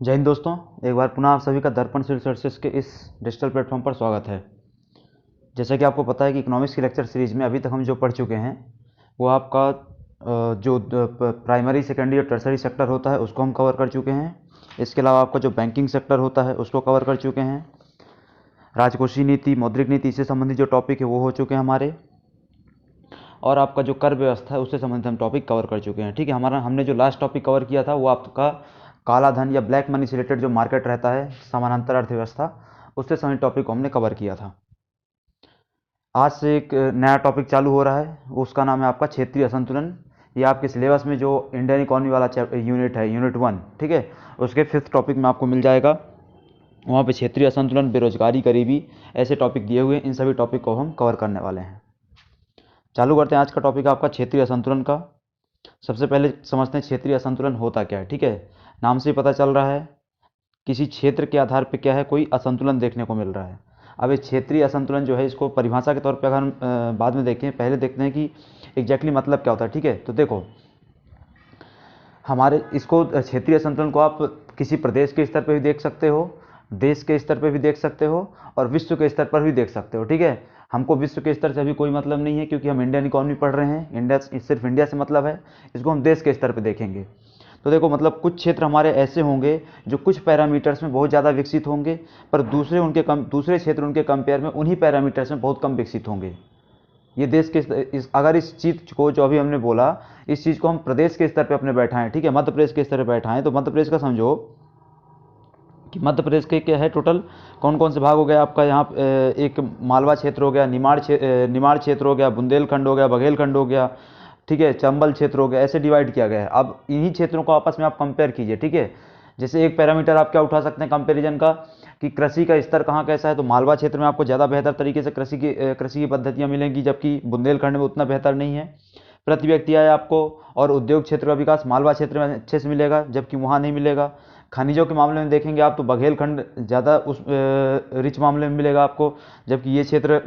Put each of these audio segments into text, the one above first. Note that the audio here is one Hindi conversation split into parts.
जय हिंद दोस्तों, एक बार पुनः आप सभी का दर्पण सिविल सर्विसेज के इस डिजिटल प्लेटफॉर्म पर स्वागत है। जैसा कि आपको पता है कि इकोनॉमिक्स की लेक्चर सीरीज में अभी तक हम जो पढ़ चुके हैं वो आपका जो प्राइमरी सेकेंडरी और टर्सरी सेक्टर होता है उसको हम कवर कर चुके हैं। इसके अलावा आपका जो बैंकिंग सेक्टर होता है उसको कवर कर चुके हैं। राजकोषीय नीति, मौद्रिक नीति से संबंधित जो टॉपिक है वो हो चुके हैं हमारे, और आपका जो कर व्यवस्था है उससे संबंधित हम टॉपिक कवर कर चुके हैं। ठीक है, हमने जो लास्ट टॉपिक कवर किया था वो आपका काला धन या ब्लैक मनी से रिलेटेड जो मार्केट रहता है, समानांतर अर्थव्यवस्था, उससे संबंधित टॉपिक को हमने कवर किया था। आज से एक नया टॉपिक चालू हो रहा है, उसका नाम है आपका क्षेत्रीय असंतुलन। ये आपके सिलेबस में जो इंडियन इकोनॉमी वाला यूनिट है, यूनिट 1, ठीक है, उसके 5th टॉपिक में आपको मिल जाएगा। वहाँ पे क्षेत्रीय असंतुलन, बेरोजगारी, गरीबी, ऐसे टॉपिक दिए हुए हैं। इन सभी टॉपिक को हम कवर करने वाले हैं। चालू करते हैं आज का टॉपिक आपका क्षेत्रीय असंतुलन का। सबसे पहले समझते हैं क्षेत्रीय असंतुलन होता क्या है। ठीक है, नाम से ही पता चल रहा है किसी क्षेत्र के आधार पर क्या है, कोई असंतुलन देखने को मिल रहा है। अब ये क्षेत्रीय असंतुलन जो है, इसको परिभाषा के तौर पे अगर हम बाद में देखें, पहले देखते हैं कि एग्जैक्टली मतलब क्या होता है। ठीक है, तो देखो, हमारे इसको क्षेत्रीय असंतुलन को आप किसी प्रदेश के स्तर पर भी देख सकते हो, देश के स्तर पर भी देख सकते हो, और विश्व के स्तर पर भी देख सकते हो। ठीक है, हमको विश्व के स्तर से भी कोई मतलब नहीं है क्योंकि हम इंडियन इकोनॉमी पढ़ रहे हैं। इंडिया, सिर्फ इंडिया से मतलब है। इसको हम देश के स्तर पर देखेंगे तो देखो, मतलब कुछ क्षेत्र हमारे ऐसे होंगे जो कुछ पैरामीटर्स में बहुत ज़्यादा विकसित होंगे, पर दूसरे क्षेत्र उनके कंपेयर में उन्हीं पैरामीटर्स में बहुत कम विकसित होंगे। ये देश के अगर इस चीज़ को जो अभी हमने बोला, इस चीज़ को हम प्रदेश के स्तर पे अपने बैठाएं, ठीक है, मध्य प्रदेश के स्तर पे बैठाएं, तो मध्य प्रदेश का समझो कि मध्य प्रदेश के क्या है, टोटल कौन कौन से भाग हो गया आपका। यहाँ एक मालवा क्षेत्र हो गया, निमाड़ क्षेत्र हो गया, बुंदेलखंड हो गया, बघेलखंड हो गया, ठीक है, चंबल क्षेत्र हो गया, ऐसे डिवाइड किया गया है। अब इन्हीं क्षेत्रों को आपस में आप कंपेयर कीजिए। ठीक है, जैसे एक पैरामीटर आप क्या उठा सकते हैं कंपैरिजन का, कि कृषि का स्तर कहाँ कैसा है, तो मालवा क्षेत्र में आपको ज़्यादा बेहतर तरीके से कृषि की पद्धतियाँ मिलेंगी, जबकि बुंदेलखंड में उतना बेहतर नहीं है। प्रति व्यक्ति आय आपको और उद्योग क्षेत्र का विकास मालवा क्षेत्र में अच्छे से मिलेगा, जबकि वहाँ नहीं मिलेगा। खनिजों के मामले में देखेंगे आप तो बघेलखंड ज़्यादा उस रिच मामले में मिलेगा आपको, जबकि ये क्षेत्र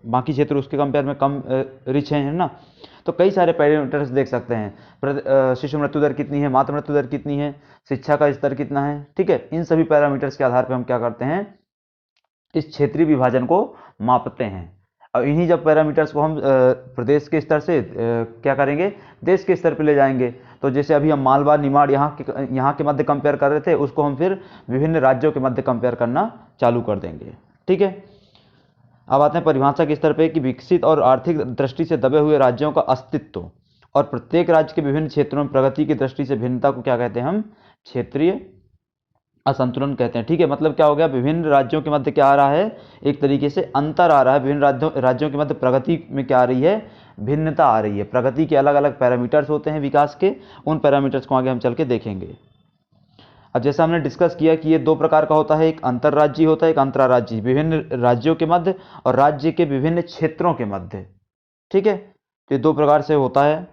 बाकी क्षेत्र उसके कंपेयर में कम रिच हैं, है ना। तो कई सारे पैरामीटर्स देख सकते हैं। शिशु मृत्यु दर कितनी है, मातृ मृत्यु दर कितनी है, शिक्षा का स्तर कितना है। ठीक है, इन सभी पैरामीटर्स के आधार पर हम क्या करते हैं, इस क्षेत्रीय विभाजन को मापते हैं। और इन्हीं जब पैरामीटर्स को हम प्रदेश के स्तर से क्या करेंगे, देश के स्तर पर ले जाएंगे। तो जैसे अभी हम मालवा, निमाड़ यहाँ के मध्य कंपेयर कर रहे थे, उसको हम फिर विभिन्न राज्यों के मध्य कंपेयर करना चालू कर देंगे। ठीक है, अब आते हैं परिभाषा के स्तर पे कि विकसित और आर्थिक दृष्टि से दबे हुए राज्यों का अस्तित्व और प्रत्येक राज्य के विभिन्न क्षेत्रों में प्रगति की दृष्टि से भिन्नता को क्या कहते हैं, हम क्षेत्रीय असंतुलन कहते हैं। ठीक है, मतलब क्या हो गया, विभिन्न राज्यों के मध्य क्या आ रहा है, एक तरीके से अंतर आ रहा है। विभिन्न राज्यों के मध्य प्रगति में क्या आ रही है, भिन्नता आ रही है। प्रगति के अलग अलग पैरामीटर्स होते हैं विकास के, उन पैरामीटर्स को आगे हम चल के देखेंगे। अब जैसा हमने डिस्कस किया कि ये दो प्रकार का होता है, एक अंतर्राज्यीय होता है, एक अंतर्राज्यीय, विभिन्न राज्यों के मध्य और राज्य के विभिन्न क्षेत्रों के मध्य। ठीक है, तो ये दो प्रकार से होता है।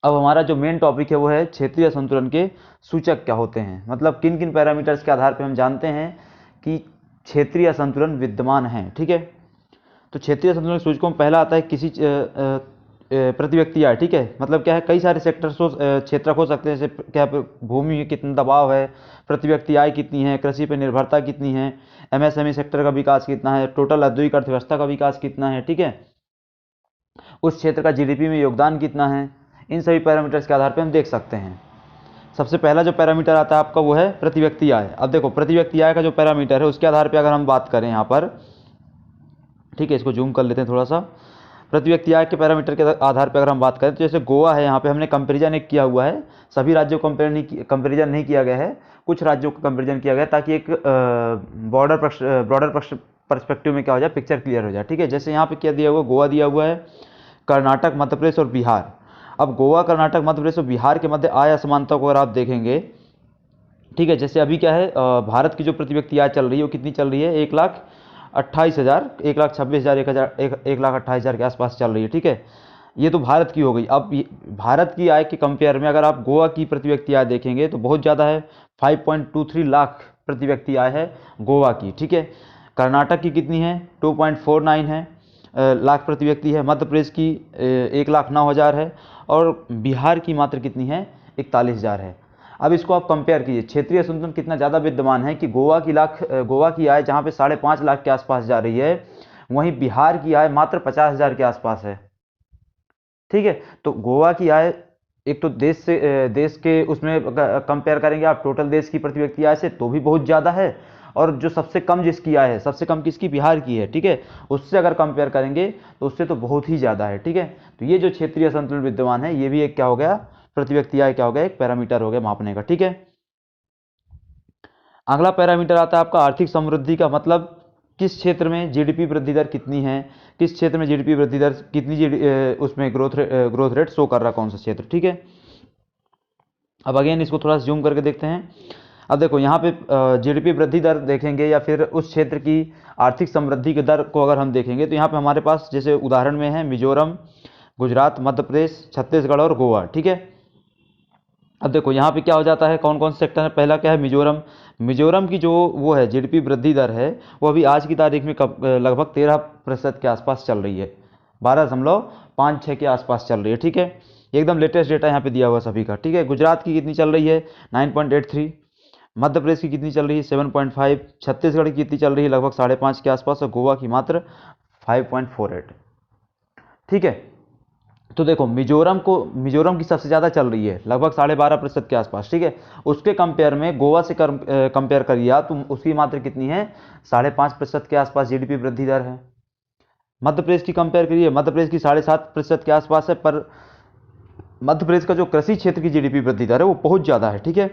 अब हमारा जो मेन टॉपिक है वो है क्षेत्रीय असंतुलन के सूचक क्या होते हैं, मतलब किन किन पैरामीटर्स के आधार पर हम जानते हैं कि क्षेत्रीय असंतुलन विद्यमान है। ठीक है, तो क्षेत्रीय असंतुलन सूचकों में पहला आता है किसी प्रति व्यक्ति आय। ठीक है, मतलब क्या है, कई सारे सेक्टर्स क्षेत्रक हो सकते हैं, जैसे क्या भूमि में कितना दबाव है, प्रति व्यक्ति आय कितनी है, कृषि पर निर्भरता कितनी है, एमएसएमई सेक्टर का विकास कितना है, टोटल औद्योगिक अर्थव्यवस्था का विकास कितना है। ठीक है, उस क्षेत्र का जीडीपी में योगदान कितना है, इन सभी पैरामीटर्स के आधार पर हम देख सकते हैं। सबसे पहला जो पैरामीटर आता है आपका वो है प्रति व्यक्ति आय। अब देखो, प्रति व्यक्ति आय का जो पैरामीटर है उसके आधार पर अगर हम बात करें यहाँ पर, ठीक है, इसको जूम कर लेते हैं थोड़ा सा। प्रति व्यक्ति आय के पैरामीटर के आधार पर अगर हम बात करें तो जैसे गोवा है, यहाँ पे हमने कंपेरिजन एक किया हुआ है, सभी राज्यों को कंपेरिजन नहीं किया गया है, कुछ राज्यों को कंपेरिजन किया गया है ताकि एक ब्रॉडर पर्सपेक्टिव में क्या हो जाए, पिक्चर क्लियर हो जाए। ठीक है, जैसे यहाँ पे क्या दिया हुआ, गोवा दिया हुआ है, कर्नाटक, मध्य प्रदेश और बिहार। अब गोवा, कर्नाटक, मध्य प्रदेश और बिहार के मध्य आय असमानता को अगर आप देखेंगे, ठीक है, जैसे अभी क्या है, भारत की जो प्रति व्यक्ति आय चल रही है वो कितनी चल रही है, 1,28,000, 1,26,000, 1,28,000 के आसपास चल रही है। ठीक है, ये तो भारत की हो गई। अब भारत की आय के कंपेयर में अगर आप गोवा की प्रति व्यक्ति आय देखेंगे तो बहुत ज़्यादा है, 5.23 लाख प्रति व्यक्ति आय है गोवा की। ठीक है, कर्नाटक की कितनी है, 2.49 है लाख प्रति व्यक्ति है, मध्य प्रदेश की 1,09,000 है, और बिहार की मात्र कितनी है, 41,000 है। अब इसको आप कंपेयर कीजिए, क्षेत्रीय असंतुलन कितना ज़्यादा विद्यमान है कि गोवा की आय जहाँ पे 5.5 लाख के आसपास जा रही है, वहीं बिहार की आय मात्र 50,000 के आसपास है। ठीक है, तो गोवा की आय एक तो देश के उसमें कंपेयर करेंगे आप टोटल देश की प्रति व्यक्ति आय से तो भी बहुत ज़्यादा है, और जो सबसे कम जिसकी आय है, सबसे कम किसकी, बिहार की है। ठीक है, उससे अगर कंपेयर करेंगे तो उससे तो बहुत ही ज़्यादा है। ठीक है, तो ये जो क्षेत्रीय असंतुलन विद्यमान है, ये भी एक क्या हो गया, प्रति व्यक्ति आय क्या हो गया, एक पैरामीटर हो गया मापने का। ठीक है, अगला पैरामीटर आता है आपका आर्थिक समृद्धि का, मतलब किस क्षेत्र में जीडीपी वृद्धि दर कितनी है, किस क्षेत्र में जीडीपी वृद्धि दर कितनी, उसमें ग्रोथ रेट शो कर रहा कौन सा क्षेत्र। ठीक है, अब अगेन इसको थोड़ा जूम करके देखते हैं। अब देखो यहाँ पे जीडीपी वृद्धि दर देखेंगे या फिर उस क्षेत्र की आर्थिक समृद्धि की दर को अगर हम देखेंगे तो यहाँ पे हमारे पास जैसे उदाहरण में है मिजोरम, गुजरात, मध्य प्रदेश, छत्तीसगढ़ और गोवा। ठीक है, अब देखो यहाँ पे क्या हो जाता है, कौन कौन से सेक्टर है। पहला क्या है, मिजोरम। मिजोरम की जो वो है जीडीपी वृद्धि दर है, वो अभी आज की तारीख में लगभग 13% के आसपास चल रही है, 12.56 के आसपास चल रही है। ठीक है, एकदम लेटेस्ट डेटा यहाँ पे दिया हुआ सभी का। ठीक है, गुजरात की कितनी चल रही है, 9.83, मध्य प्रदेश की कितनी चल रही है, 7.5, छत्तीसगढ़ की कितनी चल रही है, लगभग 5.5 के आसपास, और गोवा की मात्र 5.48। ठीक है, तो देखो मिजोरम की सबसे ज़्यादा चल रही है, लगभग 12.5% के आसपास। ठीक है, उसके कंपेयर में गोवा से कंपेयर करिए आप, तो उसकी मात्र कितनी है, 5.5% के आसपास जीडीपी वृद्धि दर है। मध्य प्रदेश की कंपेयर करिए, मध्य प्रदेश की 7.5% के आसपास है, पर मध्य प्रदेश का जो कृषि क्षेत्र की जीडीपी वृद्धि दर है वो बहुत ज़्यादा है। ठीक है,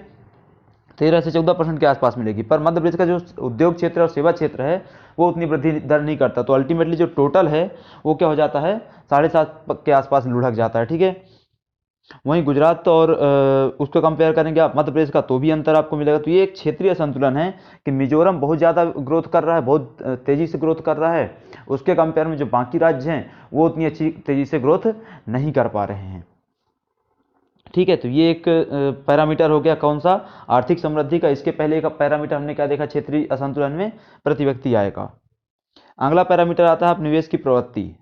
13 से 14% के आसपास मिलेगी, पर मध्य प्रदेश का जो उद्योग क्षेत्र और सेवा क्षेत्र है वो उतनी वृद्धि दर नहीं करता, तो अल्टीमेटली जो टोटल है वो क्या हो जाता है, 7.5 के आसपास लुढ़क जाता है। ठीक है, वहीं गुजरात और उसको कंपेयर करेंगे आप मध्य प्रदेश का, तो भी अंतर आपको मिलेगा। तो ये एक क्षेत्रीय असंतुलन है कि मिजोरम बहुत ज़्यादा ग्रोथ कर रहा है, बहुत तेज़ी से ग्रोथ कर रहा है, उसके कंपेयर में जो बाकी राज्य हैं वो उतनी अच्छी तेज़ी से ग्रोथ नहीं कर पा रहे हैं। ठीक है, तो ये एक पैरामीटर हो गया कौन सा, आर्थिक समृद्धि का। इसके पहले का पैरामीटर हमने क्या देखा, क्षेत्रीय असंतुलन में प्रति व्यक्ति आय का। अगला पैरामीटर आता है अब निवेश की प्रवृत्ति।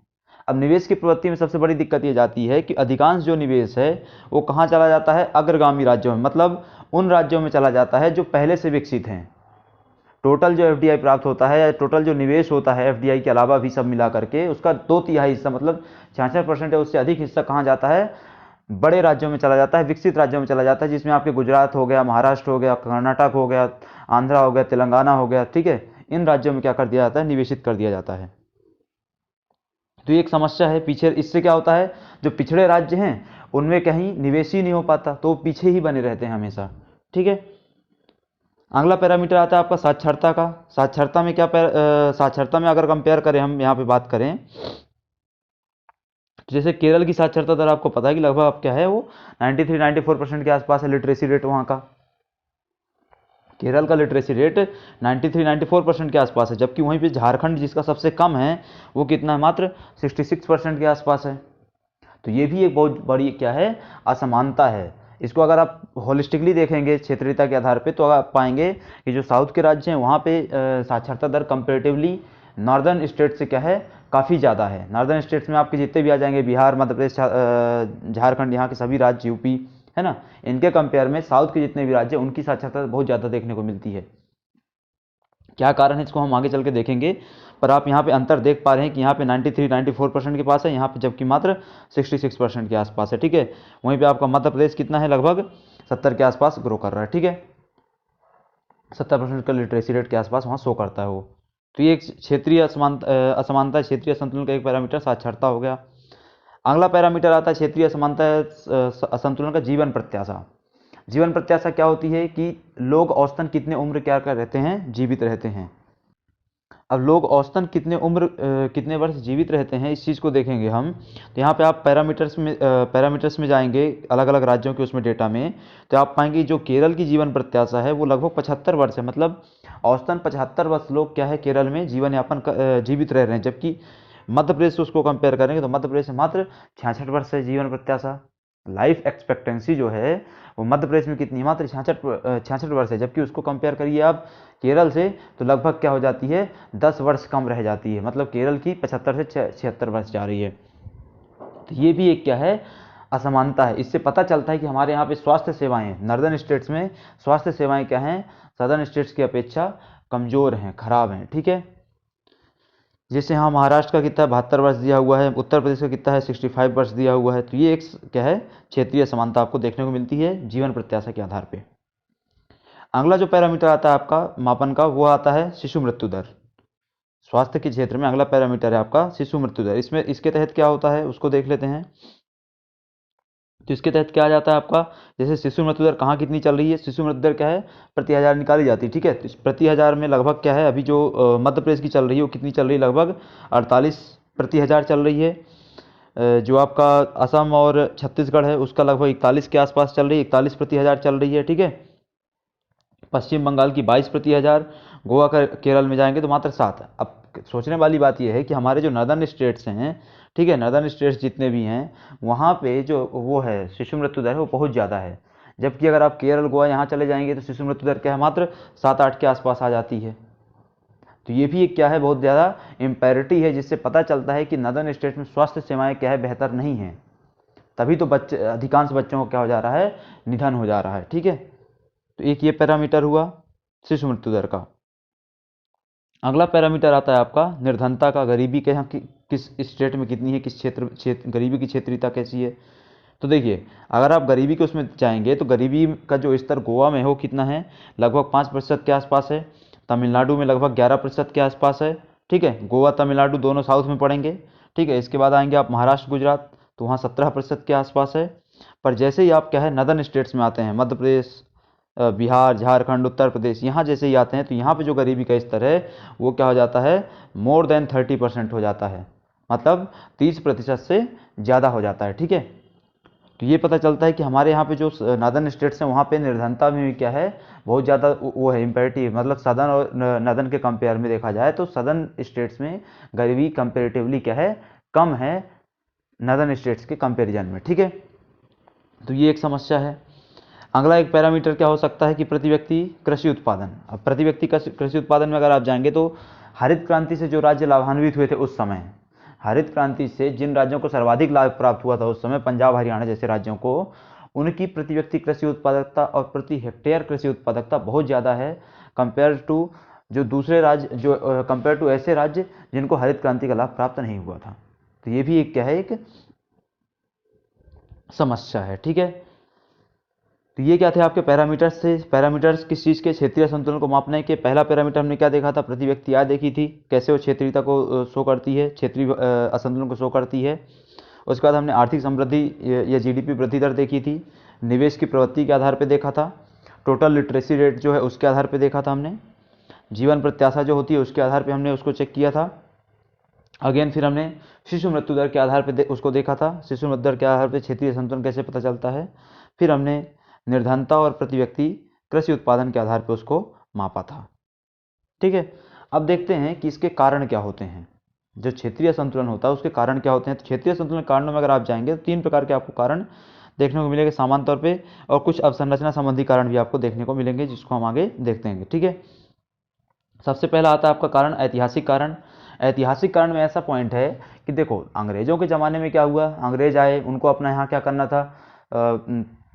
अब निवेश की प्रवृत्ति में सबसे बड़ी दिक्कत ये जाती है कि अधिकांश जो निवेश है वो कहाँ चला जाता है, अग्रगामी राज्यों में, मतलब उन राज्यों में चला जाता है जो पहले से विकसित हैं। टोटल जो एफडीआई प्राप्त होता है या टोटल जो निवेश होता है एफडीआई के अलावा भी सब मिला करके, उसका 2/3 हिस्सा, मतलब 66% है, उससे अधिक हिस्सा कहाँ जाता है, बड़े राज्यों में चला जाता है, विकसित राज्यों में चला जाता है, जिसमें आपके गुजरात हो गया, महाराष्ट्र हो गया, कर्नाटक हो गया, आंध्रा हो गया, तेलंगाना हो गया। ठीक है, इन राज्यों में क्या कर दिया जाता है, निवेशित कर दिया जाता है। तो ये एक समस्या है पीछे। इससे क्या होता है, जो पिछड़े राज्य हैं उनमें कहीं निवेश ही नहीं हो पाता, तो पीछे ही बने रहते हैं हमेशा। ठीक है, अगला पैरामीटर आता है आपका साक्षरता का। साक्षरता में साक्षरता में अगर कंपेयर करें, हम यहाँ पे बात करें, जैसे केरल की साक्षरता दर आपको पता है कि लगभग अब क्या है, वो 93-94% के आसपास है लिटरेसी रेट वहाँ का। केरल का लिटरेसी रेट 93-94% के आसपास है, जबकि वहीं पे झारखंड जिसका सबसे कम है वो कितना है, मात्र 66% के आसपास है। तो ये भी एक बहुत बड़ी क्या है, असमानता है। इसको अगर आप होलिस्टिकली देखेंगे क्षेत्रीयता के आधार पे, तो आप पाएंगे कि जो साउथ के राज्य हैं वहाँ पे साक्षरता दर कंपेरेटिवली नॉर्दर्न स्टेट से क्या है, काफ़ी ज़्यादा है। नॉर्दर्न स्टेट्स में आपके जितने भी आ जाएंगे, बिहार, मध्य प्रदेश, झारखंड, यहाँ के सभी राज्य, यूपी, है ना, इनके कंपेयर में साउथ के जितने भी राज्य हैं उनकी साक्षरता बहुत ज़्यादा देखने को मिलती है। क्या कारण है इसको हम आगे चल के देखेंगे, पर आप यहाँ पे अंतर देख पा रहे हैं कि यहाँ पे 93-94% के पास है, यहाँ पे जबकि मात्र 66% के आसपास है। ठीक है, वहीं पे आपका मध्य प्रदेश कितना है, लगभग 70 के आसपास ग्रो कर रहा है। ठीक है, 70% का लिटरेसी रेट के आसपास वहाँ शो करता है वो। तो ये एक क्षेत्रीय असमानता, क्षेत्रीय असंतुलन का एक पैरामीटर साक्षरता हो गया। अगला पैरामीटर आता है क्षेत्रीय असमानता असंतुलन का जीवन प्रत्याशा। जीवन प्रत्याशा क्या होती है कि लोग औसतन कितने उम्र क्या कर रहते हैं, जीवित रहते हैं। अब लोग औसतन कितने वर्ष जीवित रहते हैं, इस चीज़ को देखेंगे हम। तो यहाँ पे आप पैरामीटर्स में जाएंगे अलग अलग राज्यों के उसमें डेटा में, तो आप पाएंगे जो केरल की जीवन प्रत्याशा है वो लगभग 75 वर्ष है, मतलब औसतन 75 वर्ष लोग क्या है केरल में जीवन यापन जीवित रह रहे हैं। जबकि मध्य प्रदेश से उसको कंपेयर करेंगे तो मध्य प्रदेश में मात्र 66 वर्ष है जीवन प्रत्याशा। लाइफ एक्सपेक्टेंसी जो है वो मध्य प्रदेश में कितनी, मात्र 66 वर्ष है। जबकि उसको कंपेयर करिए आप केरल से, तो लगभग क्या हो जाती है, 10 वर्ष कम रह जाती है, मतलब केरल की 75 से 76 वर्ष जा रही है। तो ये भी एक क्या है, असमानता है। इससे पता चलता है कि हमारे यहाँ पे स्वास्थ्य सेवाएं, नॉर्दर्न स्टेट्स में स्वास्थ्य सेवाएं क्या हैं, सदर्न स्टेट्स की अपेक्षा कमज़ोर हैं, खराब हैं। ठीक है, जैसे यहाँ महाराष्ट्र का कितना 72 वर्ष दिया हुआ है, उत्तर प्रदेश का कितना है 65 वर्ष दिया हुआ है। तो ये एक क्या है, क्षेत्रीय समानता आपको देखने को मिलती है जीवन प्रत्याशा के आधार पे। अगला जो पैरामीटर आता है आपका मापन का, वो आता है शिशु मृत्यु दर। स्वास्थ्य के क्षेत्र में अगला पैरामीटर है आपका शिशु मृत्यु दर। इसमें इसके तहत क्या होता है उसको देख लेते हैं। तो इसके तहत क्या आ जाता है आपका, जैसे शिशु मृत्यु दर कहाँ कितनी चल रही है, शिशु मृत्यु दर क्या है प्रति हज़ार निकाली जाती है। ठीक है, तो प्रति हज़ार में लगभग क्या है, अभी जो मध्य प्रदेश की चल रही है वो कितनी चल रही है, लगभग 48 प्रति हज़ार चल रही है। जो आपका असम और छत्तीसगढ़ है उसका लगभग 41 के आसपास चल रही है, 41 प्रति हज़ार चल रही है। ठीक है, पश्चिम बंगाल की 22 प्रति हज़ार, गोवा का केरल में जाएंगे तो मात्र 7। अब सोचने वाली बात यह है कि हमारे जो नॉर्दर्न स्टेट्स हैं, ठीक है, नॉर्दर्न स्टेट्स जितने भी हैं वहाँ पे जो वो है शिशु मृत्यु दर है वो बहुत ज़्यादा है। जबकि अगर आप केरल गोवा यहाँ चले जाएंगे तो शिशु मृत्यु दर क्या है, मात्र 7-8 के आसपास आ जाती है। तो ये भी एक क्या है, बहुत ज़्यादा इम्पैरिटी है, जिससे पता चलता है कि नॉर्दर्न स्टेट्स में स्वास्थ्य सेवाएँ क्या है, बेहतर नहीं हैं। तभी तो बच्चे, अधिकांश बच्चों को क्या हो जा रहा है, निधन हो जा रहा है। ठीक है, तो एक ये पैरामीटर हुआ शिशु मृत्यु दर का। अगला पैरामीटर आता है आपका निर्धनता का, गरीबी के यहाँ किस स्टेट में कितनी है, किस क्षेत्र गरीबी की क्षेत्रीयता कैसी है। तो देखिए, अगर आप गरीबी के उसमें जाएंगे तो गरीबी का जो स्तर गोवा में हो कितना है, लगभग 5% के आसपास है। तमिलनाडु में लगभग 11% के आसपास है। ठीक है, गोवा तमिलनाडु दोनों साउथ में पड़ेंगे। ठीक है, इसके बाद आएंगे आप महाराष्ट्र गुजरात, तो वहाँ 17% के आसपास है। पर जैसे ही आप क्या है नॉर्दर्न स्टेट्स में आते हैं, मध्य प्रदेश, बिहार, झारखंड, उत्तर प्रदेश, यहाँ जैसे ही आते हैं तो यहाँ पे जो गरीबी का स्तर है वो क्या हो जाता है, मोर देन 30% हो जाता है, मतलब 30% से ज़्यादा हो जाता है। ठीक है, तो ये पता चलता है कि हमारे यहाँ पे जो नॉर्दर्न स्टेट्स हैं वहाँ पे निर्धनता में भी क्या है, बहुत ज़्यादा वो है इम्पेरेटिव, मतलब सदर्न और नॉर्दर्न के कंपेयर में देखा जाए तो सदर्न स्टेट्स में गरीबी कंपेरेटिवली क्या है, कम है नॉर्दर्न स्टेट्स के कंपेरिजन में। ठीक है, तो ये एक समस्या है। अगला एक पैरामीटर क्या हो सकता है कि प्रति व्यक्ति कृषि उत्पादन। अब प्रति व्यक्ति कृषि उत्पादन में अगर आप जाएंगे तो हरित क्रांति से जो राज्य लाभान्वित हुए थे उस समय, हरित क्रांति से जिन राज्यों को सर्वाधिक लाभ प्राप्त हुआ था उस समय, पंजाब हरियाणा जैसे राज्यों को, उनकी प्रति व्यक्ति कृषि उत्पादकता और प्रति हेक्टेयर कृषि उत्पादकता बहुत ज़्यादा है कंपेयर टू जो दूसरे राज्य, जो कंपेयर टू ऐसे राज्य जिनको हरित क्रांति का लाभ प्राप्त नहीं हुआ था। तो ये भी एक क्या है, एक समस्या है। ठीक है, तो ये क्या थे आपके पैरामीटर्स थे। पैरामीटर्स किस चीज़ के, क्षेत्रीय संतुलन को मापने के। पहला पैरामीटर हमने क्या देखा था, प्रति व्यक्ति आय देखी थी, कैसे वो क्षेत्रीयता को शो करती है, क्षेत्रीय असंतुलन को शो करती है। उसके बाद हमने आर्थिक समृद्धि या जीडीपी वृद्धि दर देखी थी, निवेश की प्रवृत्ति के आधार पर देखा था, टोटल लिटरेसी रेट जो है उसके आधार पर देखा था हमने, जीवन प्रत्याशा जो होती है उसके आधार पर हमने उसको चेक किया था। अगेन फिर हमने शिशु मृत्यु दर के आधार पर उसको देखा था, शिशु मृत्यु दर के आधार पर क्षेत्रीय संतुलन कैसे पता चलता है। फिर हमने निर्धनता और प्रति व्यक्ति कृषि उत्पादन के आधार पर उसको मापा था। ठीक है, अब देखते हैं कि इसके कारण क्या होते हैं। जो क्षेत्रीय संतुलन होता है उसके कारण क्या होते हैं। तो क्षेत्रीय संतुलन कारणों में अगर आप जाएंगे तो 3 प्रकार के आपको कारण देखने को मिलेंगे सामान्य तौर पे, और कुछ अवसंरचना संबंधी कारण भी आपको देखने को मिलेंगे जिसको हम आगे देखते हैं। ठीक है, सबसे पहला आता है आपका कारण ऐतिहासिक कारण। ऐतिहासिक कारण में ऐसा पॉइंट है कि देखो, अंग्रेजों के ज़माने में क्या हुआ, अंग्रेज आए, उनको अपना यहाँ क्या करना था,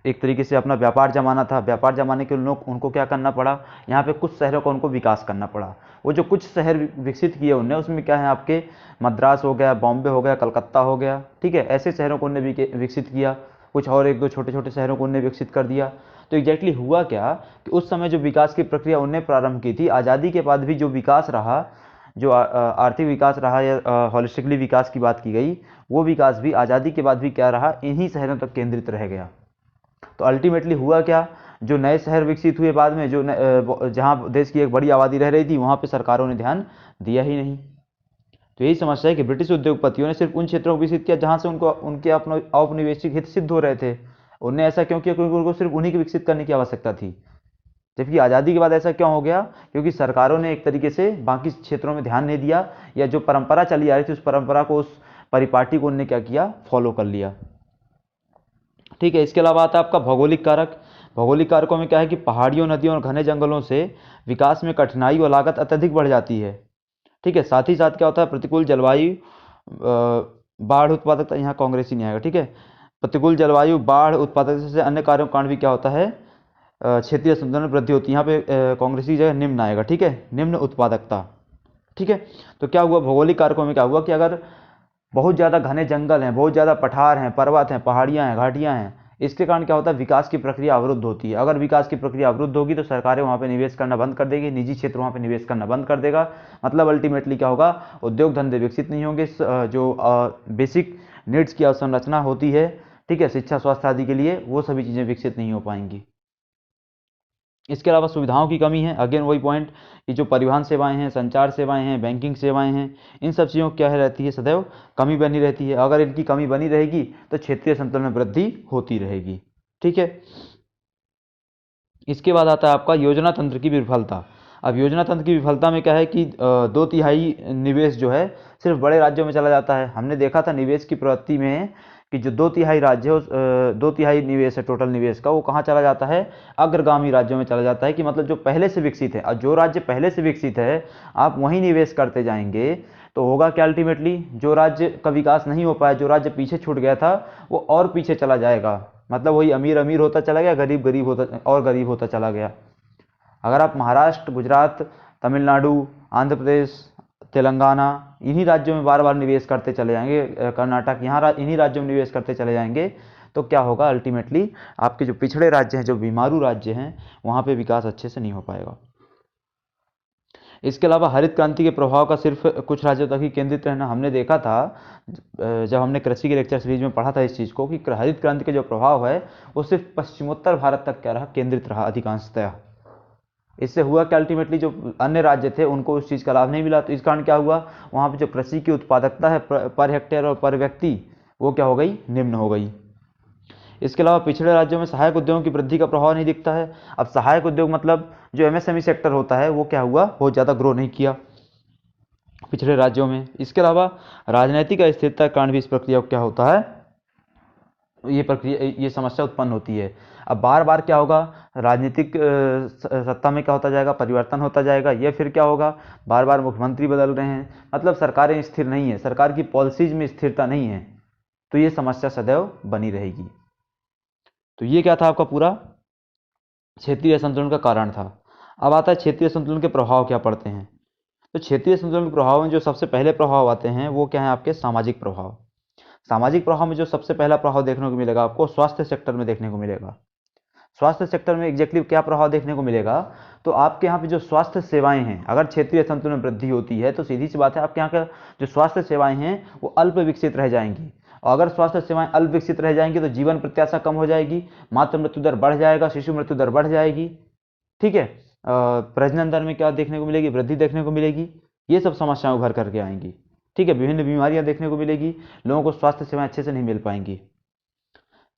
एक तरीके से अपना व्यापार जमाना था। व्यापार जमाने के लोग उनको क्या करना पड़ा, यहाँ पे कुछ शहरों का उनको विकास करना पड़ा। वो जो कुछ शहर विकसित किए उनने, उसमें क्या है आपके मद्रास हो गया, बॉम्बे हो गया, कलकत्ता हो गया। ठीक है, ऐसे शहरों को उनने विकसित किया, कुछ और 1-2 छोटे छोटे शहरों को उनने विकसित कर दिया। तो एग्जैक्टली हुआ क्या कि उस समय जो विकास की प्रक्रिया उनने प्रारंभ की थी, आज़ादी के बाद भी जो विकास रहा, जो आर्थिक विकास रहा या हॉलिस्टिकली विकास की बात की गई, वो विकास भी आज़ादी के बाद भी क्या रहा, इन्हीं शहरों तक केंद्रित रह गया। तो अल्टीमेटली हुआ क्या, जो नए शहर विकसित हुए बाद में, जो जहाँ देश की एक बड़ी आबादी रह रही थी वहाँ पे सरकारों ने ध्यान दिया ही नहीं। तो यही समस्या है कि ब्रिटिश उद्योगपतियों ने सिर्फ उन क्षेत्रों को विकसित किया जहाँ से उनको उनके अपने औपनिवेशिक हित सिद्ध हो रहे थे। उन्हें ऐसा क्यों किया, क्योंकि उनको सिर्फ उन्हीं की विकसित करने की आवश्यकता थी। जबकि आज़ादी के बाद ऐसा क्यों हो गया, क्योंकि सरकारों ने एक तरीके से बाकी क्षेत्रों में ध्यान नहीं दिया, या जो परंपरा चली आ रही थी उस परंपरा को, उस परिपाटी को उन्होंने क्या किया, फॉलो कर लिया। ठीक है, इसके अलावा आता है आपका भौगोलिक कारक। भौगोलिक कारकों में क्या है कि पहाड़ियों, नदियों और घने जंगलों से विकास में कठिनाई और लागत अत्यधिक बढ़ जाती है। ठीक है, साथ ही साथ क्या होता है, प्रतिकूल जलवायु, बाढ़ उत्पादकता, यहाँ कांग्रेस ही नहीं आएगा। ठीक है, प्रतिकूल जलवायु, बाढ़, उत्पादकता से अन्य कार्यों के कारण भी क्या होता है, क्षेत्रीय संतुलन में वृद्धि होती है। यहाँ पे कांग्रेस की जगह निम्न आएगा, ठीक है, निम्न उत्पादकता, ठीक है। तो क्या हुआ, भौगोलिक कारकों में क्या हुआ कि अगर बहुत ज़्यादा घने जंगल हैं, बहुत ज़्यादा पठार हैं, पर्वत हैं, पहाड़ियाँ हैं, घाटियाँ हैं, इसके कारण क्या होता है, विकास की प्रक्रिया अवरुद्ध होती है। अगर विकास की प्रक्रिया अवरुद्ध होगी तो सरकारें वहाँ पे निवेश करना बंद कर देगी, निजी क्षेत्र वहाँ पे निवेश करना बंद कर देगा। मतलब अल्टीमेटली क्या होगा, उद्योग धंधे विकसित नहीं होंगे, जो बेसिक नीड्स की अवसंरचना होती है, ठीक है, शिक्षा, स्वास्थ्य आदि के लिए, वो सभी चीज़ें विकसित नहीं हो पाएंगी। इसके अलावा सुविधाओं की कमी है, अगेन वही पॉइंट कि जो परिवहन सेवाएं हैं, संचार सेवाएं हैं, बैंकिंग सेवाएं हैं, इन सब चीज़ों की क्या है रहती है, सदैव कमी बनी रहती है। अगर इनकी कमी बनी रहेगी तो क्षेत्रीय संतुलन में वृद्धि होती रहेगी, ठीक है। इसके बाद आता है आपका योजना तंत्र की विफलता। अब योजना तंत्र की विफलता में क्या है कि 2/3 निवेश जो है सिर्फ बड़े राज्यों में चला जाता है। हमने देखा था निवेश की प्रवृत्ति में कि जो 2/3 राज्य है, उस 2/3 निवेश है टोटल निवेश का, वो कहाँ चला जाता है, अग्रगामी राज्यों में चला जाता है। कि मतलब जो पहले से विकसित है, और जो राज्य पहले से विकसित है आप वहीं निवेश करते जाएंगे तो होगा क्या, अल्टीमेटली जो राज्य का विकास नहीं हो पाया, जो राज्य पीछे छूट गया था, वो और पीछे चला जाएगा। मतलब वही अमीर अमीर होता चला गया, गरीब गरीब होता और गरीब होता चला गया। अगर आप महाराष्ट्र, गुजरात, तमिलनाडु, आंध्र प्रदेश, तेलंगाना, इन्हीं राज्यों में बार बार निवेश करते चले जाएंगे, कर्नाटक, यहाँ इन्हीं राज्यों में निवेश करते चले जाएंगे, तो क्या होगा, अल्टीमेटली आपके जो पिछड़े राज्य हैं, जो बीमारू राज्य हैं, वहाँ पे विकास अच्छे से नहीं हो पाएगा। इसके अलावा हरित क्रांति के प्रभाव का सिर्फ कुछ राज्यों तक ही केंद्रित रहना। हमने देखा था जब हमने कृषि के लेक्चर सीरीज में पढ़ा था इस चीज़ को, कि हरित क्रांति का जो प्रभाव है वो सिर्फ पश्चिमोत्तर भारत तक क्या रहा, केंद्रित रहा अधिकांशतः। इससे हुआ कि अल्टीमेटली जो अन्य राज्य थे उनको उस चीज़ का लाभ नहीं मिला। तो इस कारण क्या हुआ, वहाँ पे जो कृषि की उत्पादकता है पर हेक्टेयर और पर व्यक्ति, वो क्या हो गई, निम्न हो गई। इसके अलावा पिछड़े राज्यों में सहायक उद्योगों की वृद्धि का प्रभाव नहीं दिखता है। अब सहायक उद्योग मतलब जो एमएसएमई सेक्टर होता है, वो क्या हुआ, बहुत ज़्यादा ग्रो नहीं किया पिछड़े राज्यों में। इसके अलावा राजनीतिक अस्थिरता के कारण भी इस प्रक्रिया को क्या होता है, ये समस्या उत्पन्न होती है। अब बार बार क्या होगा, राजनीतिक सत्ता में क्या होता जाएगा, परिवर्तन होता जाएगा, या फिर क्या होगा, बार बार मुख्यमंत्री बदल रहे हैं, मतलब सरकारें स्थिर नहीं है, सरकार की पॉलिसीज में स्थिरता नहीं है, तो ये समस्या सदैव बनी रहेगी। तो ये क्या था, आपका पूरा क्षेत्रीय असंतुलन का कारण था। अब आता है क्षेत्रीय संतुलन के प्रभाव क्या पड़ते हैं। तो क्षेत्रीय संतुलन के प्रभाव में जो सबसे पहले प्रभाव आते हैं वो क्या है, आपके सामाजिक प्रभाव। सामाजिक प्रभाव में जो सबसे पहला प्रभाव देखने को मिलेगा आपको स्वास्थ्य सेक्टर में देखने को मिलेगा। स्वास्थ्य सेक्टर में एग्जैक्टली क्या प्रभाव देखने को मिलेगा, तो आपके यहाँ पे जो स्वास्थ्य सेवाएं हैं, अगर क्षेत्रीय संतुलन में वृद्धि होती है तो सीधी सी बात है आपके यहाँ का जो स्वास्थ्य सेवाएं हैं वो अल्प विकसित रह जाएंगी। और अगर स्वास्थ्य सेवाएं अल्प विकसित रह जाएंगी तो जीवन प्रत्याशा कम हो जाएगी, मातृ मृत्यु दर बढ़ जाएगा, शिशु मृत्यु दर बढ़ जाएगी, ठीक है। प्रजनन दर में क्या देखने को मिलेगी, वृद्धि देखने को मिलेगी, ये सब समस्याएं उभर करके आएंगी, ठीक है। विभिन्न बीमारियां देखने को मिलेगी, लोगों को स्वास्थ्य सेवाएं अच्छे से नहीं मिल पाएंगी।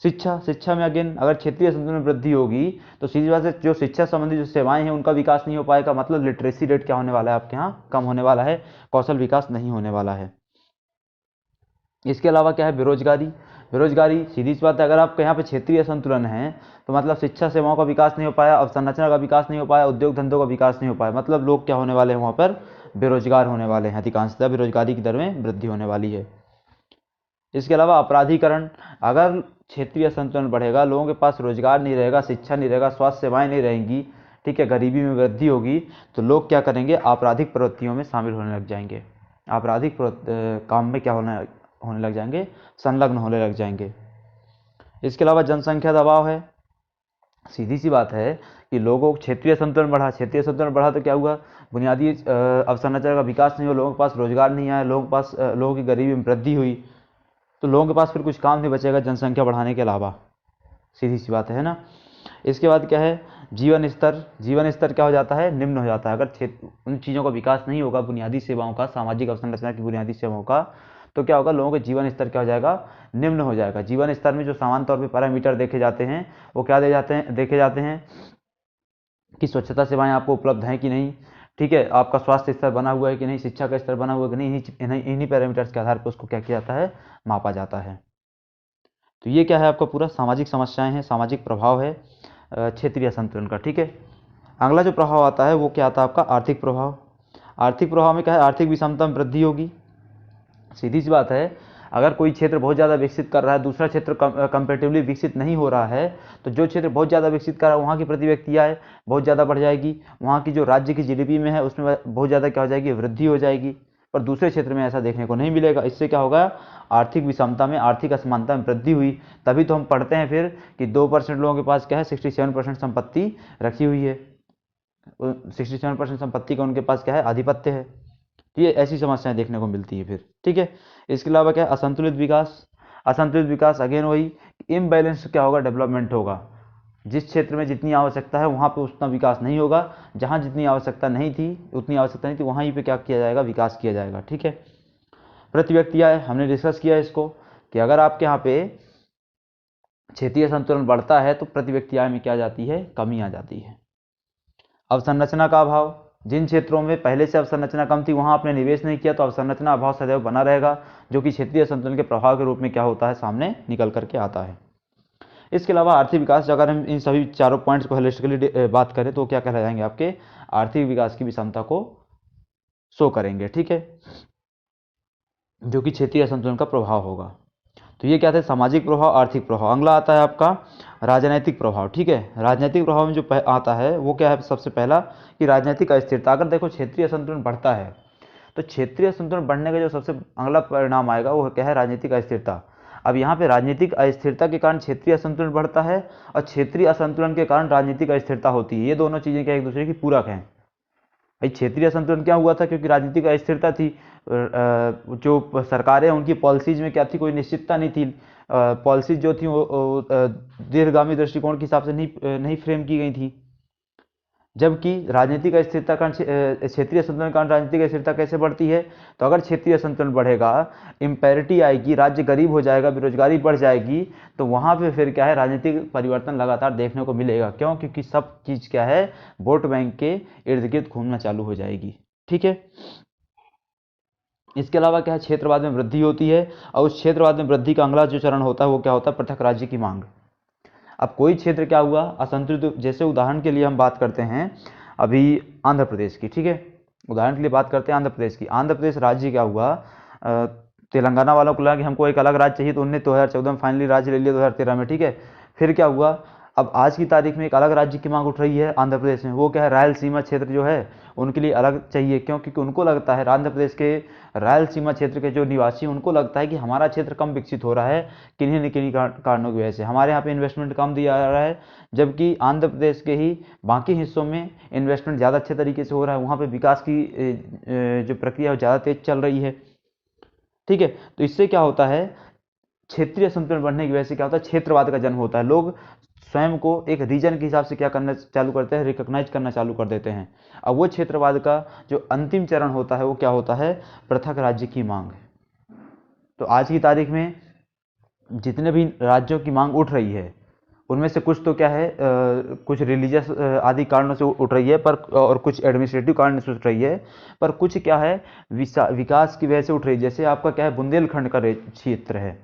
शिक्षा में अगेन अगर क्षेत्रीय संतुलन में वृद्धि होगी तो सीधी बात है जो शिक्षा संबंधी जो सेवाएं हैं उनका विकास नहीं हो पाएगा। मतलब लिटरेसी रेट क्या होने वाला है, आपके यहाँ कम होने वाला है, कौशल विकास नहीं होने वाला है। इसके अलावा क्या है, बेरोजगारी। बेरोजगारी सीधी सी बात है, अगर आपके यहाँ पे क्षेत्रीय संतुलन है तो मतलब शिक्षा सेवाओं का विकास नहीं हो पाया, अवसंरचना का विकास नहीं हो पाया, उद्योग धंधों का विकास नहीं हो पाया, मतलब लोग क्या होने वाले हैं, वहाँ पर बेरोजगार होने वाले हैं, अधिकांशतः बेरोजगारी की दर में वृद्धि होने वाली है। इसके अलावा अपराधीकरण, अगर क्षेत्रीय संतुलन बढ़ेगा, लोगों के पास रोजगार नहीं रहेगा, शिक्षा नहीं रहेगा, स्वास्थ्य सेवाएं नहीं रहेंगी, ठीक है, गरीबी में वृद्धि होगी, तो लोग क्या करेंगे, आपराधिक प्रवृत्तियों में शामिल होने लग जाएंगे, आपराधिक काम में क्या होने लग जाएंगे, संलग्न होने लग जाएंगे। इसके अलावा जनसंख्या दबाव है। सीधी सी बात है कि लोगों को क्षेत्रीय संतुलन बढ़ा, क्षेत्रीय संतुलन बढ़ा तो क्या हुआ, बुनियादी अवसंरचना का विकास नहीं हुआ, लोगों के पास रोजगार नहीं आया, लोगों की गरीबी में वृद्धि हुई, तो लोगों के पास फिर कुछ काम नहीं बचेगा जनसंख्या बढ़ाने के अलावा, सीधी सी बात है ना। इसके बाद क्या है, जीवन स्तर क्या हो जाता है, निम्न हो जाता है। अगर उन चीज़ों का विकास नहीं होगा, बुनियादी सेवाओं का, सामाजिक अवसंरचना की बुनियादी सेवाओं का, तो क्या होगा, लोगों का जीवन स्तर क्या हो जाएगा, निम्न हो जाएगा। जीवन स्तर में जो सामान्य तौर पर पैरामीटर देखे जाते हैं वो क्या देखे जाते हैं कि स्वच्छता सेवाएं आपको उपलब्ध हैं कि नहीं, ठीक है, आपका स्वास्थ्य स्तर बना हुआ है कि नहीं, शिक्षा का स्तर बना हुआ है कि नहीं, इन्हीं पैरामीटर्स के आधार पर उसको क्या किया जाता है, मापा जाता है। तो ये क्या है, आपका पूरा सामाजिक समस्याएं हैं, सामाजिक प्रभाव है क्षेत्रीय संतुलन का, ठीक है। अगला जो प्रभाव आता है वो क्या आता है, आपका आर्थिक प्रभाव। आर्थिक प्रभाव में क्या है, आर्थिक विषमता में वृद्धि होगी। सीधी सी बात है, अगर कोई क्षेत्र बहुत ज़्यादा विकसित कर रहा है, दूसरा क्षेत्र कंपेरेटिवली विकसित नहीं हो रहा है, तो जो क्षेत्र बहुत ज़्यादा विकसित कर रहा है वहाँ की प्रति व्यक्ति आय बहुत ज़्यादा बढ़ जाएगी, वहाँ की जो राज्य की जीडीपी में है उसमें बहुत ज़्यादा क्या हो जाएगी, वृद्धि हो जाएगी। पर दूसरे क्षेत्र में ऐसा देखने को नहीं मिलेगा। इससे क्या होगा, आर्थिक विषमता में, आर्थिक असमानता में वृद्धि हुई। तभी तो हम पढ़ते हैं फिर कि 2% लोगों के पास क्या है, 67% संपत्ति रखी हुई है, 67% संपत्ति का उनके पास क्या है, आधिपत्य है। ये ऐसी समस्याएं देखने को मिलती है फिर, ठीक है। इसके अलावा क्या है, असंतुलित विकास। असंतुलित विकास अगेन वही, इम्बैलेंस क्या होगा, डेवलपमेंट होगा। जिस क्षेत्र में जितनी आवश्यकता है वहाँ पे उतना विकास नहीं होगा, जहाँ जितनी आवश्यकता नहीं थी, उतनी आवश्यकता नहीं थी, वहीं पे क्या किया जाएगा, विकास किया जाएगा, ठीक है। प्रति व्यक्ति आय हमने डिस्कस किया इसको कि अगर आपके यहाँ पे क्षेत्रीय संतुलन बढ़ता है तो प्रति व्यक्ति आय में क्या जाती है, कमी आ जाती है। अवसंरचना का अभाव, जिन क्षेत्रों में पहले से अवसंरचना कम थी वहाँ आपने निवेश नहीं किया तो अवसंरचना अभाव सदैव बना रहेगा, जो कि क्षेत्रीय संतुलन के प्रभाव के रूप में क्या होता है, सामने निकल करके आता है। इसके अलावा आर्थिक विकास, अगर हम इन सभी चारों पॉइंट्स को होलिस्टिकली बात करें तो क्या कहलाए जाएंगे, आपके आर्थिक विकास की विषमता को शो करेंगे, ठीक है, जो कि क्षेत्रीय असंतुलन का प्रभाव होगा। तो ये क्या थे, सामाजिक प्रभाव, आर्थिक प्रभाव। अगला आता है आपका राजनीतिक प्रभाव, ठीक है। राजनीतिक प्रभाव में जो आता है वो क्या है, सबसे पहला कि राजनीतिक अस्थिरता। अगर देखो क्षेत्रीय असंतुलन बढ़ता है तो क्षेत्रीय असंतुलन बढ़ने का जो सबसे अगला परिणाम आएगा वो क्या है, राजनीतिक अस्थिरता। अब यहाँ पे राजनीतिक अस्थिरता के कारण क्षेत्रीय असंतुलन बढ़ता है और क्षेत्रीय असंतुलन के कारण राजनीतिक अस्थिरता होती है। ये दोनों चीज़ें क्या एक दूसरे की पूरक हैं। भाई क्षेत्रीय असंतुलन क्या हुआ था, क्योंकि राजनीतिक अस्थिरता थी, जो सरकारें उनकी पॉलिसीज में क्या थी, कोई निश्चितता नहीं थी। पॉलिसीज जो थी वो दीर्घगामी दृष्टिकोण के हिसाब से नहीं फ्रेम की गई थी। जबकि राजनीतिक अस्थिरता का क्षेत्रीय संतुलन कारण राजनीतिक अस्थिरता कैसे बढ़ती है, तो अगर क्षेत्रीय संतुलन बढ़ेगा, इम्पैरिटी आएगी, राज्य गरीब हो जाएगा, बेरोजगारी बढ़ जाएगी, तो वहाँ पे फिर क्या है, राजनीतिक परिवर्तन लगातार देखने को मिलेगा। क्यों, क्योंकि सब चीज़ क्या है, वोट बैंक के इर्द गिर्द घूमना चालू हो जाएगी, ठीक है। इसके अलावा क्या है, क्षेत्रवाद में वृद्धि होती है और उस क्षेत्रवाद में वृद्धि का अगला जो चरण होता है वो क्या होता है, पृथक राज्य की मांग। अब कोई क्षेत्र क्या हुआ असंतुलित, जैसे उदाहरण के लिए हम बात करते हैं अभी आंध्र प्रदेश की, ठीक है, उदाहरण के लिए बात करते हैं आंध्र प्रदेश की। आंध्र प्रदेश राज्य क्या हुआ, तेलंगाना वालों को लगा कि हमको एक अलग राज्य चाहिए तो उन्होंने 2014 में फाइनली राज्य ले लिया 2013 में, ठीक है। फिर क्या हुआ, अब आज की तारीख में एक अलग राज्य की मांग उठ रही है आंध्र प्रदेश में, वो क्या है, रायलसीमा क्षेत्र जो है उनके लिए अलग चाहिए। क्यों, क्योंकि उनको लगता है, आंध्र प्रदेश के रायलसीमा क्षेत्र के जो निवासी हैं उनको लगता है कि हमारा क्षेत्र कम विकसित हो रहा है किन्हीं न किन्हीं कारणों की वजह से, हमारे यहाँ पे इन्वेस्टमेंट कम दिया जा रहा है, जबकि आंध्र प्रदेश के ही बाकी हिस्सों में इन्वेस्टमेंट ज़्यादा अच्छे तरीके से हो रहा है, वहाँ पर विकास की जो प्रक्रिया है ज़्यादा तेज चल रही है, ठीक है। तो इससे क्या होता है, क्षेत्रीय संतुलन बढ़ने की वजह से क्या होता है, क्षेत्रवाद का जन्म होता है। लोग स्वयं को एक रीजन के हिसाब से क्या करना चालू करते हैं, रिकॉग्नाइज करना चालू कर देते हैं। अब वो क्षेत्रवाद का जो अंतिम चरण होता है वो क्या होता है, पृथक राज्य की मांग। तो आज की तारीख में जितने भी राज्यों की मांग उठ रही है उनमें से कुछ तो क्या है, कुछ रिलीजियस आदि कारणों से उठ रही है, पर और कुछ एडमिनिस्ट्रेटिव कारणों से उठ रही है, पर कुछ क्या है विकास की वजह से उठ रही है। जैसे आपका क्या है, बुंदेलखंड का क्षेत्र है,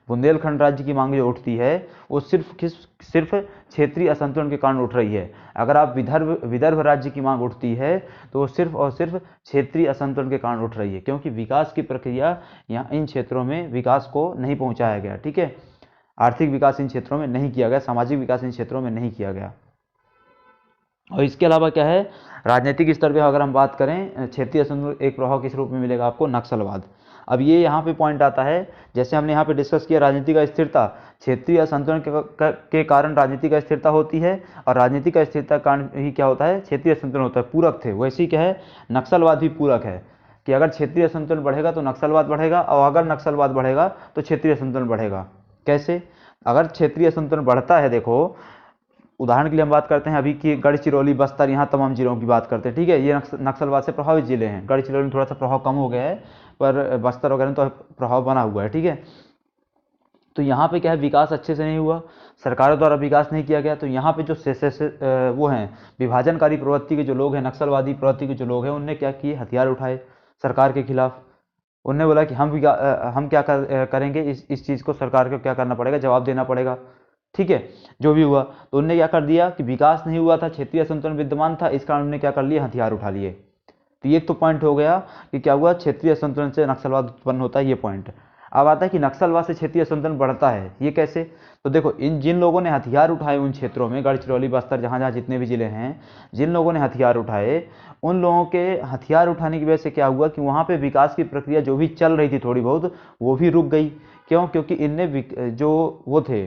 बुंदेलखंड राज्य की मांग जो उठती है वो सिर्फ क्षेत्रीय असंतुलन के कारण उठ रही है। अगर आप विदर्भ राज्य की मांग उठती है तो वो सिर्फ और सिर्फ क्षेत्रीय असंतुलन के कारण उठ रही है, क्योंकि विकास की प्रक्रिया यहाँ इन क्षेत्रों में विकास को नहीं पहुँचाया गया, ठीक है। आर्थिक विकास इन क्षेत्रों में नहीं किया गया, सामाजिक विकास इन क्षेत्रों में नहीं किया गया। और इसके अलावा क्या है, राजनीतिक स्तर पे अगर हम बात करें, क्षेत्रीय असंतुलन एक प्रभाव किस रूप में मिलेगा आपको, नक्सलवाद। अब ये यहाँ पे पॉइंट आता है, जैसे हमने यहाँ पे डिस्कस किया राजनीतिक अस्थिरता, क्षेत्रीय असंतुलन के कारण राजनीतिक अस्थिरता होती है और राजनीतिक अस्थिरता के कारण ही क्या होता है, क्षेत्रीय असंतुलन होता है, पूरक थे। वैसे ही क्या है, नक्सलवाद भी पूरक है कि अगर क्षेत्रीय असंतुलन बढ़ेगा तो नक्सलवाद बढ़ेगा और अगर नक्सलवाद बढ़ेगा तो क्षेत्रीय असंतुलन बढ़ेगा। कैसे, अगर क्षेत्रीय असंतुलन बढ़ता है, देखो उदाहरण के लिए हम बात करते हैं अभी की गढ़चिरौली, बस्तर, यहाँ तमाम जिलों की बात करते हैं, ठीक है। ये नक्सलवाद से प्रभावित जिले हैं। गढ़चिरौली में थोड़ा सा प्रभाव कम हो गया है, पर बस्तर वगैरह में तो प्रभाव बना हुआ है, ठीक है। तो यहाँ पे क्या है, विकास अच्छे से नहीं हुआ, सरकारों द्वारा विकास नहीं किया गया। तो यहाँ पे जो वो हैं विभाजनकारी प्रवृत्ति के जो लोग हैं, नक्सलवादी प्रवृत्ति के जो लोग हैं, उनने क्या किए, हथियार उठाए सरकार के खिलाफ। उनने बोला कि हम क्या करेंगे, इस चीज़ को सरकार को क्या करना पड़ेगा, जवाब देना पड़ेगा, ठीक है। जो भी हुआ तो उनने क्या कर दिया कि विकास नहीं हुआ था, क्षेत्रीय असंतुलन विद्यमान था, इस कारण उन्होंने क्या कर लिया, हथियार उठा लिए। तो ये तो पॉइंट हो गया कि क्या हुआ, क्षेत्रीय असंतुलन से नक्सलवाद उत्पन्न होता है, ये पॉइंट। अब आता है कि नक्सलवाद से क्षेत्रीय असंतुलन बढ़ता है, ये कैसे? तो देखो, जिन लोगों ने हथियार उठाए उन क्षेत्रों में, गढ़चिरौली, बस्तर, जहाँ जहाँ जितने भी जिले हैं, जिन लोगों ने हथियार उठाए, उन लोगों के हथियार उठाने की वजह से क्या हुआ कि वहाँ पे विकास की प्रक्रिया जो भी चल रही थी थोड़ी बहुत, वो भी रुक गई। क्यों? क्योंकि इनने जो वो थे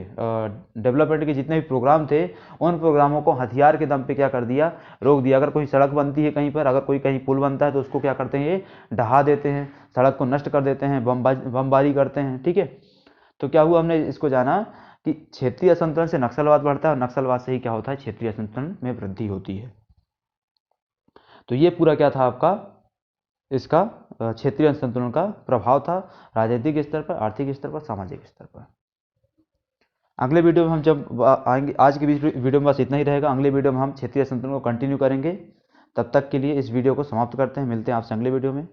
डेवलपमेंट के जितने भी प्रोग्राम थे, उन प्रोग्रामों को हथियार के दम पे क्या कर दिया, रोक दिया। अगर कोई सड़क बनती है कहीं पर, अगर कोई कहीं पुल बनता है, तो उसको क्या करते हैं, ये ढहा देते हैं, सड़क को नष्ट कर देते हैं, बमबारी करते हैं, ठीक है। तो क्या हुआ, हमने इसको जाना कि क्षेत्रीय असंतुलन से नक्सलवाद बढ़ता है, और नक्सलवाद से ही क्या होता है, क्षेत्रीय असंतुलन में वृद्धि होती है। तो ये पूरा क्या था आपका, इसका क्षेत्रीय असंतुलन का प्रभाव था राजनीतिक स्तर पर, आर्थिक स्तर पर, सामाजिक स्तर पर। अगले वीडियो में हम जब आएंगे, आज की वीडियो में बस इतना ही रहेगा। अगले वीडियो में हम क्षेत्रीय असंतुलन को कंटिन्यू करेंगे। तब तक के लिए इस वीडियो को समाप्त करते हैं, मिलते हैं आपसे अगले वीडियो में।